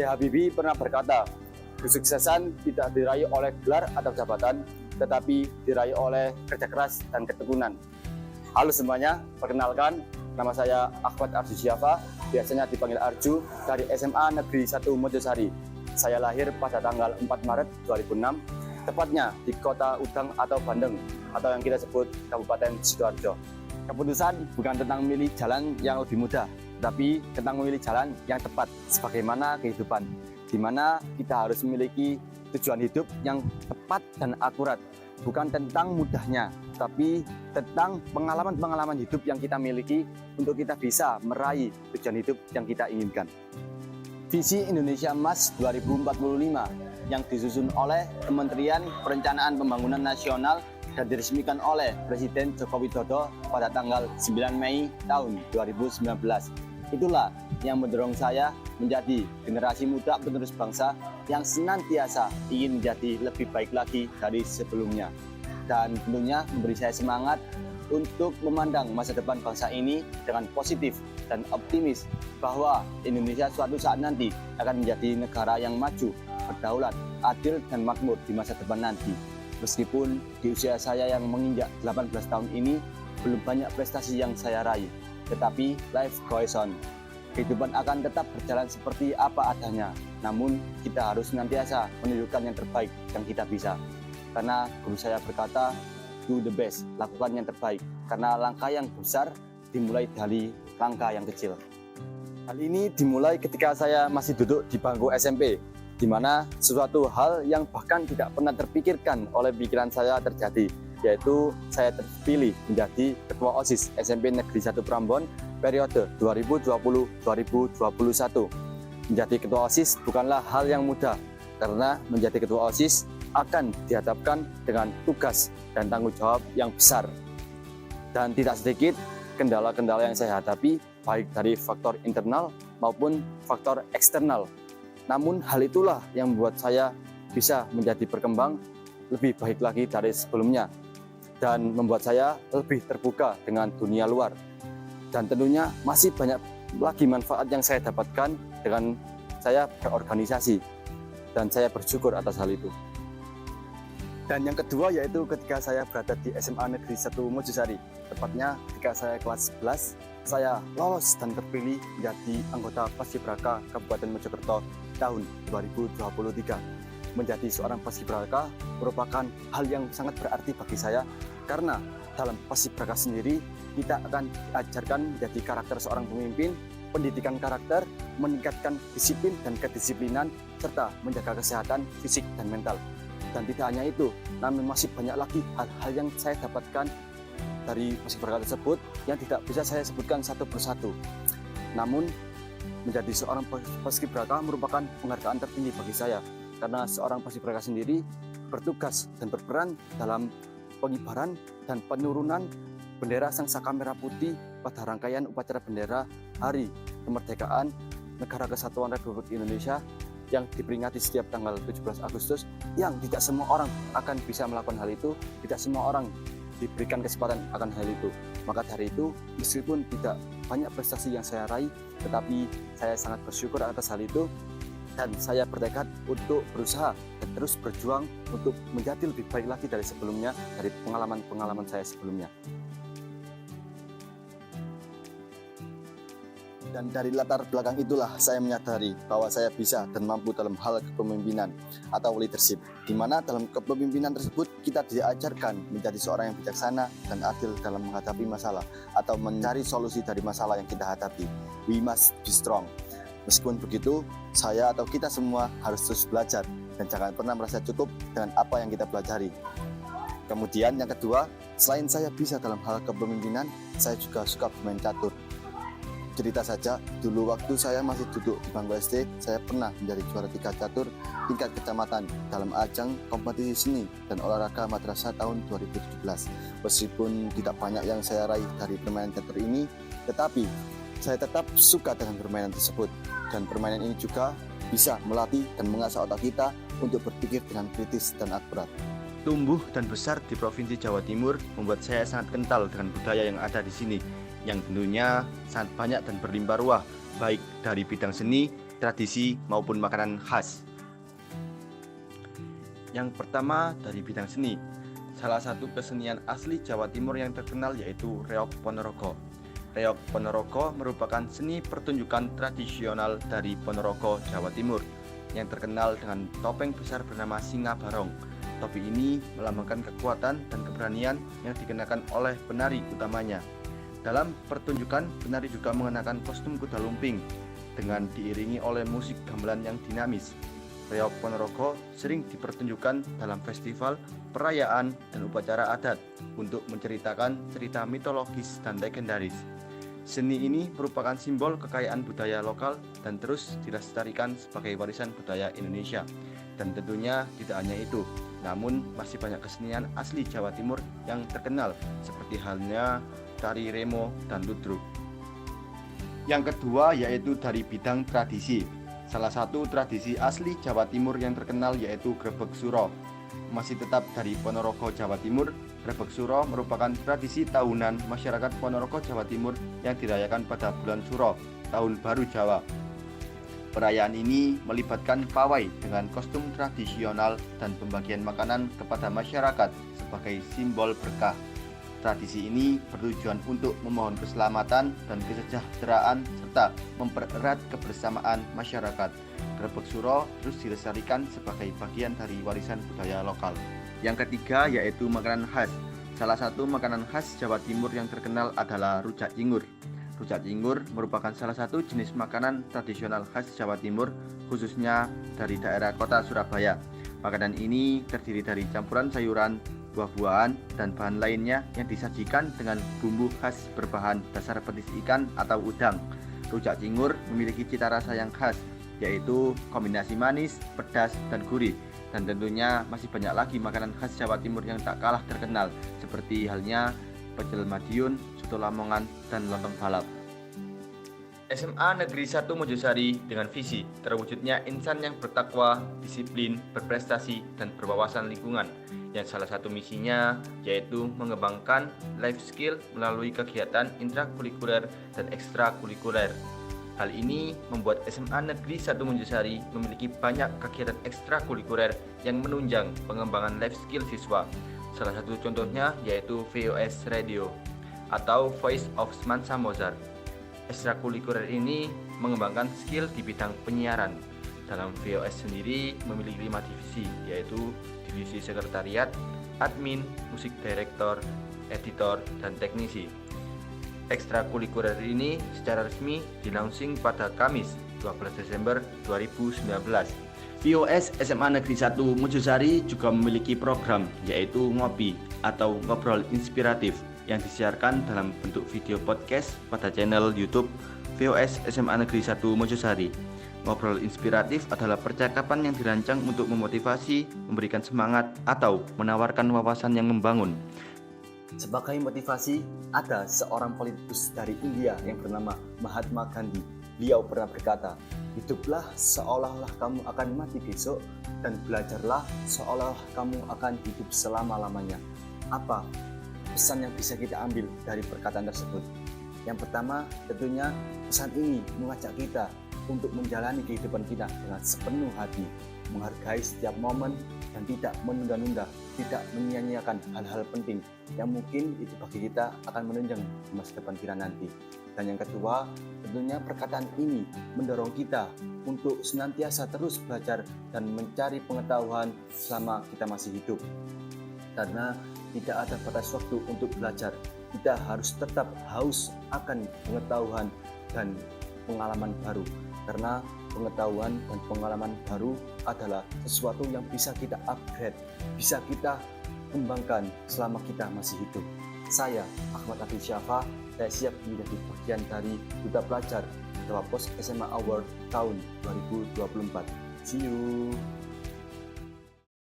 Habibie pernah berkata, kesuksesan tidak diraih oleh gelar atau jabatan, tetapi diraih oleh kerja keras dan ketekunan. Halo semuanya, perkenalkan, nama saya Ahmad Arju Syafa, biasanya dipanggil Arju, dari SMA Negeri 1 Mojosari. Saya lahir pada tanggal 4 Maret 2006, tepatnya di Kota Udang atau Bandeng, atau yang kita sebut Kabupaten Sidoarjo. Keputusan bukan tentang memilih jalan yang lebih mudah, tapi tentang memilih jalan yang tepat sebagaimana kehidupan, di mana kita harus memiliki tujuan hidup yang tepat dan akurat, bukan tentang mudahnya, tapi tentang pengalaman-pengalaman hidup yang kita miliki untuk kita bisa meraih tujuan hidup yang kita inginkan. Visi Indonesia Emas 2045 yang disusun oleh Kementerian Perencanaan Pembangunan Nasional dan diresmikan oleh Presiden Joko Widodo pada tanggal 9 Mei tahun 2019. Itulah yang mendorong saya menjadi generasi muda penerus bangsa yang senantiasa ingin menjadi lebih baik lagi dari sebelumnya. Dan tentunya memberi saya semangat untuk memandang masa depan bangsa ini dengan positif dan optimis bahwa Indonesia suatu saat nanti akan menjadi negara yang maju, berdaulat, adil, dan makmur di masa depan nanti. Meskipun di usia saya yang menginjak 18 tahun ini belum banyak prestasi yang saya raih, tetapi life goes on. Kehidupan akan tetap berjalan seperti apa adanya, namun kita harus senantiasa menunjukkan yang terbaik yang kita bisa. Karena guru saya berkata, do the best, lakukan yang terbaik, karena langkah yang besar dimulai dari langkah yang kecil. Hal ini dimulai ketika saya masih duduk di bangku SMP, di mana sesuatu hal yang bahkan tidak pernah terpikirkan oleh pikiran saya terjadi, yaitu saya terpilih menjadi Ketua OSIS SMP Negeri 1 Prambon periode 2020-2021. Menjadi Ketua OSIS bukanlah hal yang mudah, karena menjadi Ketua OSIS akan dihadapkan dengan tugas dan tanggung jawab yang besar. Dan tidak sedikit kendala-kendala yang saya hadapi, baik dari faktor internal maupun faktor eksternal. Namun hal itulah yang membuat saya bisa menjadi berkembang lebih baik lagi dari sebelumnya dan membuat saya lebih terbuka dengan dunia luar. Dan tentunya masih banyak lagi manfaat yang saya dapatkan dengan saya berorganisasi, dan saya bersyukur atas hal itu. Dan yang kedua yaitu ketika saya berada di SMA Negeri 1 Mojosari, tepatnya ketika saya kelas 11, saya lolos dan terpilih menjadi anggota Paskibraka Kabupaten Mojokerto tahun 2023. Menjadi seorang Paskibraka merupakan hal yang sangat berarti bagi saya, karena dalam Paskibraka sendiri kita akan diajarkan menjadi karakter seorang pemimpin, pendidikan karakter, meningkatkan disiplin dan kedisiplinan, serta menjaga kesehatan fisik dan mental. Dan tidak hanya itu, namun masih banyak lagi hal-hal yang saya dapatkan dari Paskibraka tersebut yang tidak bisa saya sebutkan satu persatu. Namun menjadi seorang Paskibraka merupakan penghargaan tertinggi bagi saya, karena seorang Paskibraka sendiri bertugas dan berperan dalam pengibaran dan penurunan bendera Sangsaka Merah Putih pada rangkaian upacara bendera Hari Kemerdekaan Negara Kesatuan Republik Indonesia yang diperingati setiap tanggal 17 Agustus, yang tidak semua orang akan bisa melakukan hal itu, tidak semua orang diberikan kesempatan akan hal itu. Maka dari itu, meskipun tidak banyak prestasi yang saya raih, tetapi saya sangat bersyukur atas hal itu, dan saya bertekad untuk berusaha dan terus berjuang untuk menjadi lebih baik lagi dari sebelumnya, dari pengalaman-pengalaman saya sebelumnya. Dan dari latar belakang itulah saya menyadari bahwa saya bisa dan mampu dalam hal kepemimpinan atau leadership, di mana dalam kepemimpinan tersebut kita diajarkan menjadi seorang yang bijaksana dan adil dalam menghadapi masalah atau mencari solusi dari masalah yang kita hadapi. We must be strong. Meskipun begitu, saya atau kita semua harus terus belajar dan jangan pernah merasa cukup dengan apa yang kita pelajari. Kemudian yang kedua, selain saya bisa dalam hal kepemimpinan, saya juga suka bermain catur. Cerita saja, dulu waktu saya masih duduk di bangku SD, saya pernah menjadi juara 3 catur tingkat kecamatan dalam ajang kompetisi seni dan olahraga madrasah tahun 2017. Meskipun tidak banyak yang saya raih dari permainan catur ini, tetapi saya tetap suka dengan permainan tersebut. Dan permainan ini juga bisa melatih dan mengasah otak kita untuk berpikir dengan kritis dan akurat. Tumbuh dan besar di Provinsi Jawa Timur membuat saya sangat kental dengan budaya yang ada di sini, yang tentunya sangat banyak dan berlimpah ruah, baik dari bidang seni, tradisi maupun makanan khas. Yang pertama dari bidang seni. Salah satu kesenian asli Jawa Timur yang terkenal yaitu Reog Ponorogo. Reog Ponorogo merupakan seni pertunjukan tradisional dari Ponorogo, Jawa Timur yang terkenal dengan topeng besar bernama Singa Barong. Topi ini melambangkan kekuatan dan keberanian yang dikenakan oleh penari utamanya. Dalam pertunjukan, penari juga mengenakan kostum kuda lumping dengan diiringi oleh musik gamelan yang dinamis. Reog Ponorogo sering dipertunjukkan dalam festival, perayaan, dan upacara adat untuk menceritakan cerita mitologis dan legendaris. Seni ini merupakan simbol kekayaan budaya lokal dan terus dilestarikan sebagai warisan budaya Indonesia. Dan tentunya tidak hanya itu, namun masih banyak kesenian asli Jawa Timur yang terkenal seperti halnya tari remo dan ludruk. Yang kedua yaitu dari bidang tradisi. Salah satu tradisi asli Jawa Timur yang terkenal yaitu Grebeg Suro. Masih tetap dari Ponorogo, Jawa Timur, Grebeg Suro merupakan tradisi tahunan masyarakat Ponorogo, Jawa Timur yang dirayakan pada bulan Suro, Tahun Baru Jawa. Perayaan ini melibatkan pawai dengan kostum tradisional dan pembagian makanan kepada masyarakat sebagai simbol berkah. Tradisi ini bertujuan untuk memohon keselamatan dan kesejahteraan serta mempererat kebersamaan masyarakat. Grebeg Suro terus dilestarikan sebagai bagian dari warisan budaya lokal. Yang ketiga yaitu makanan khas. Salah satu makanan khas Jawa Timur yang terkenal adalah rujak cingur. Rujak cingur merupakan salah satu jenis makanan tradisional khas Jawa Timur, khususnya dari daerah kota Surabaya. Makanan ini terdiri dari campuran sayuran, buah-buahan, dan bahan lainnya yang disajikan dengan bumbu khas berbahan dasar petis ikan atau udang. Rujak cingur memiliki cita rasa yang khas, yaitu kombinasi manis, pedas, dan gurih. Dan tentunya masih banyak lagi makanan khas Jawa Timur yang tak kalah terkenal, seperti halnya pecel Madiun, soto Lamongan, dan lontong balap. SMA Negeri 1 Mojosari dengan visi terwujudnya insan yang bertakwa, disiplin, berprestasi, dan berwawasan lingkungan, yang salah satu misinya yaitu mengembangkan life skill melalui kegiatan intrakurikuler dan ekstrakurikuler. Hal ini membuat SMA Negeri 1 Mojosari memiliki banyak kegiatan ekstrakurikuler yang menunjang pengembangan life skill siswa. Salah satu contohnya yaitu VOS Radio atau Voice of Semansa Mozart. Ekstrakurikuler ini mengembangkan skill di bidang penyiaran. Dalam VOS sendiri memiliki 5 divisi, yaitu divisi sekretariat, admin, musik director, editor, dan teknisi. Ekstrakurikuler ini secara resmi di-launching pada Kamis 12 Desember 2019. VOS SMA Negeri 1 Mojosari juga memiliki program yaitu Ngopi atau Ngobrol Inspiratif yang disiarkan dalam bentuk video podcast pada channel YouTube VOS SMA Negeri 1 Mojosari. Ngobrol inspiratif adalah percakapan yang dirancang untuk memotivasi, memberikan semangat, atau menawarkan wawasan yang membangun. Sebagai motivasi, ada seorang politikus dari India yang bernama Mahatma Gandhi. Beliau pernah berkata, "Hiduplah seolah-olah kamu akan mati besok, dan belajarlah seolah kamu akan hidup selama-lamanya." Apa pesan yang bisa kita ambil dari perkataan tersebut? Yang pertama, tentunya pesan ini mengajak kita untuk menjalani kehidupan kita dengan sepenuh hati, menghargai setiap momen dan tidak menunda-nunda, tidak menyia-nyiakan hal-hal penting yang mungkin itu bagi kita akan menunjang di masa depan kita nanti. Dan yang kedua, tentunya perkataan ini mendorong kita untuk senantiasa terus belajar dan mencari pengetahuan selama kita masih hidup. Karena tidak ada batas waktu untuk belajar. Kita harus tetap haus akan pengetahuan dan pengalaman baru. Karena pengetahuan dan pengalaman baru adalah sesuatu yang bisa kita upgrade, bisa kita kembangkan selama kita masih hidup. Saya, Ahmad Abid Syafa, saya siap menjadi bagian dari Duta Pelajar Jawa Pos SMA Award tahun 2024. See you!